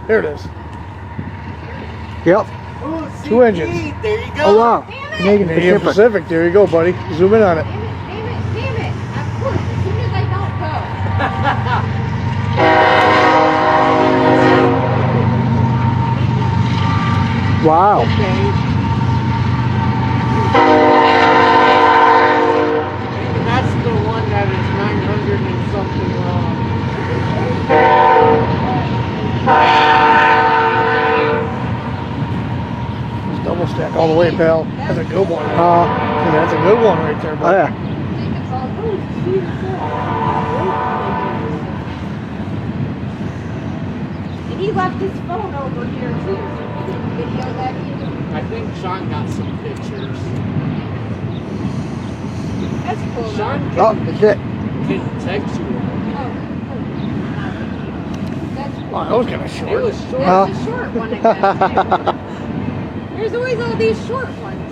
There it is. Yep. Oh, 2 engines. There you go. Oh wow. Canadian Canadian Pacific. Pacific. There you go, buddy. Zoom in on it. Damn it. Of course, as soon as I don't go. Wow. Okay. That's the one that is 900 and something wrong. It's double stack all the way, pal. That's a good one. Yeah, that's a good one right there, Oh buddy. yeah. And he left his phone over here too. So he didn't video that either. I think Sean got some pictures. That's cool. Sean Oh, that's it. can text you. That's cool. Oh, that was kind of It short. was short. There's a short one again. There's always all these short ones.